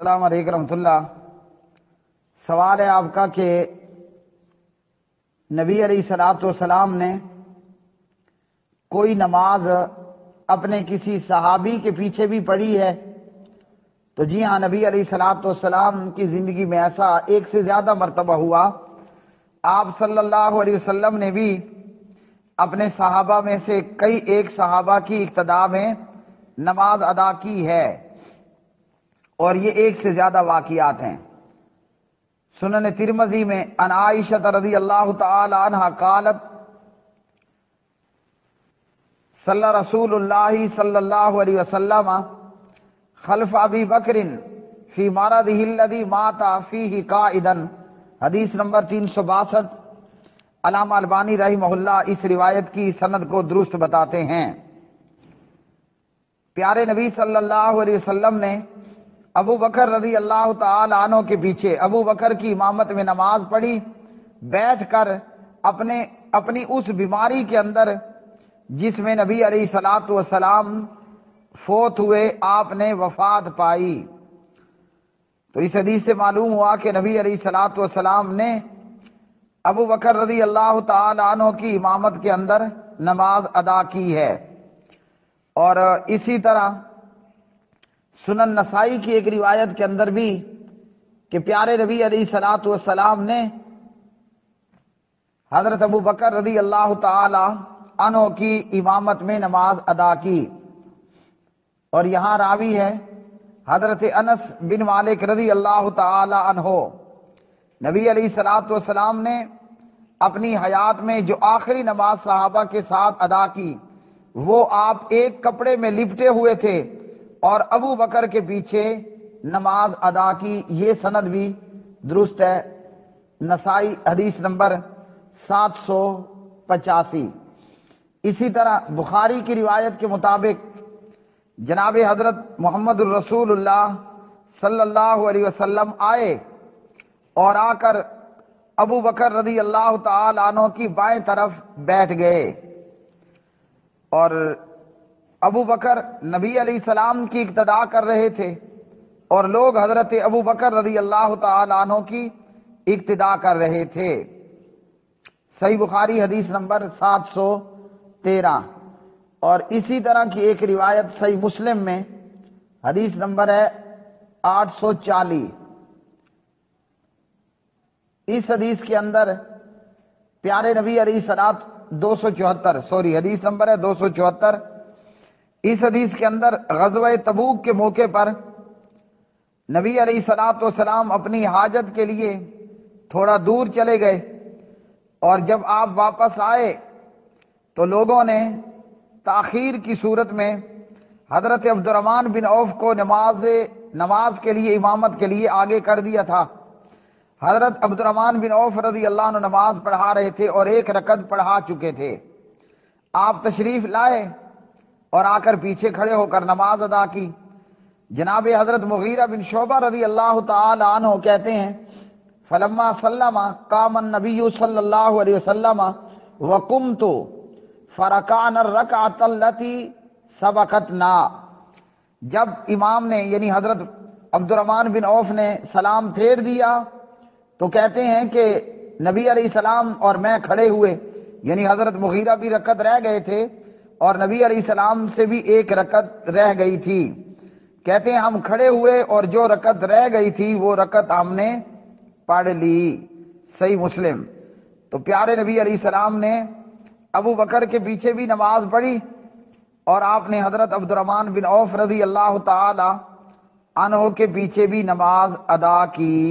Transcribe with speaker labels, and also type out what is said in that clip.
Speaker 1: السلام علیکم رحمۃ اللہ۔ سوال ہے آپ کا کہ نبی علیہ الصلوۃ والسلام نے کوئی نماز اپنے کسی صحابی کے پیچھے بھی پڑھی ہے؟ تو جی ہاں، نبی علیہ الصلوۃ والسلام کی زندگی میں ایسا ایک سے زیادہ مرتبہ ہوا۔ آپ صلی اللہ علیہ وسلم نے بھی اپنے صحابہ میں سے کئی ایک صحابہ کی اقتداء میں نماز ادا کی ہے، اور یہ ایک سے زیادہ واقعات ہیں۔ سنن ترمذی میں ان عائشہ رضی اللہ تعالی عنہا قالت صلی رسول اللہ صلی اللہ علیہ وسلم خلف ابی بکر فی مرضہ الذی مات فیہ قائدا، حدیث نمبر 362۔ علامہ البانی رحمہ اللہ اس روایت کی سند کو درست بتاتے ہیں۔ پیارے نبی صلی اللہ علیہ وسلم نے ابو بکر رضی اللہ تعالی عنہ کے پیچھے ابو بکر کی امامت میں نماز پڑھی، بیٹھ کر اپنی اس بیماری کے اندر جس میں نبی علیہ الصلوۃ والسلام فوت ہوئے، آپ نے وفات پائی۔ تو اس حدیث سے معلوم ہوا کہ نبی علیہ الصلوۃ والسلام نے ابو بکر رضی اللہ تعالی عنہ کی امامت کے اندر نماز ادا کی ہے۔ اور اسی طرح سنن نسائی کی ایک روایت کے اندر بھی کہ پیارے نبی علیہ الصلوۃ والسلام نے حضرت ابو بکر رضی اللہ تعالی عنہ کی امامت میں نماز ادا کی۔ اور یہاں راوی ہے حضرت انس بن مالک رضی اللہ تعالی عنہ۔ نبی علیہ الصلوۃ والسلام نے اپنی حیات میں جو آخری نماز صحابہ کے ساتھ ادا کی، وہ آپ ایک کپڑے میں لپٹے ہوئے تھے اور ابو بکر کے پیچھے نماز ادا کی۔ یہ سند بھی درست ہے، نسائی حدیث نمبر 785۔ اسی طرح بخاری کی روایت کے مطابق جناب حضرت محمد الرسول اللہ صلی اللہ علیہ وسلم آئے اور آ کر ابو بکر رضی اللہ تعالی عنہ کی بائیں طرف بیٹھ گئے، اور ابو بکر نبی علیہ السلام کی اقتداء کر رہے تھے اور لوگ حضرت ابو بکر رضی اللہ تعالی عنہ کی اقتداء کر رہے تھے۔ صحیح بخاری حدیث نمبر 713۔ اور اسی طرح کی ایک روایت صحیح مسلم میں حدیث نمبر ہے 840۔ اس حدیث کے اندر پیارے نبی علیہ الصلوۃ 274 حدیث نمبر ہے 274۔ اس حدیث کے اندر غزوہ تبوک کے موقع پر نبی علیہ الصلوۃ والسلام اپنی حاجت کے لیے تھوڑا دور چلے گئے، اور جب آپ واپس آئے تو لوگوں نے تاخیر کی صورت میں حضرت عبد الرحمن بن عوف کو نماز کے لیے امامت کے لیے آگے کر دیا تھا۔ حضرت عبد الرحمن بن عوف رضی اللہ عنہ نماز پڑھا رہے تھے اور ایک رکعت پڑھا چکے تھے۔ آپ تشریف لائے اور آ کر پیچھے کھڑے ہو کر نماز ادا کی۔ جناب حضرت مغیرہ بن شعبہ رضی اللہ تعالی عنہ کہتے ہیں فلما سلم قام النبی صلی اللہ علیہ وسلم وقمت فرکعنا الرکعۃ التی سبقتنا۔ جب امام نے یعنی حضرت عبد الرحمن بن عوف نے سلام پھیر دیا تو کہتے ہیں کہ نبی علیہ السلام اور میں کھڑے ہوئے، یعنی حضرت مغیرہ بھی رکعت رہ گئے تھے اور نبی علیہ السلام سے بھی ایک رکعت رہ گئی تھی۔ کہتے ہیں ہم کھڑے ہوئے اور جو رکعت رہ گئی تھی وہ رکعت ہم نے پڑھ لی۔ صحیح مسلم۔ تو پیارے نبی علیہ السلام نے ابو بکر کے پیچھے بھی نماز پڑھی اور آپ نے حضرت عبد الرحمن بن عوف رضی اللہ تعالی عنہ کے پیچھے بھی نماز ادا کی۔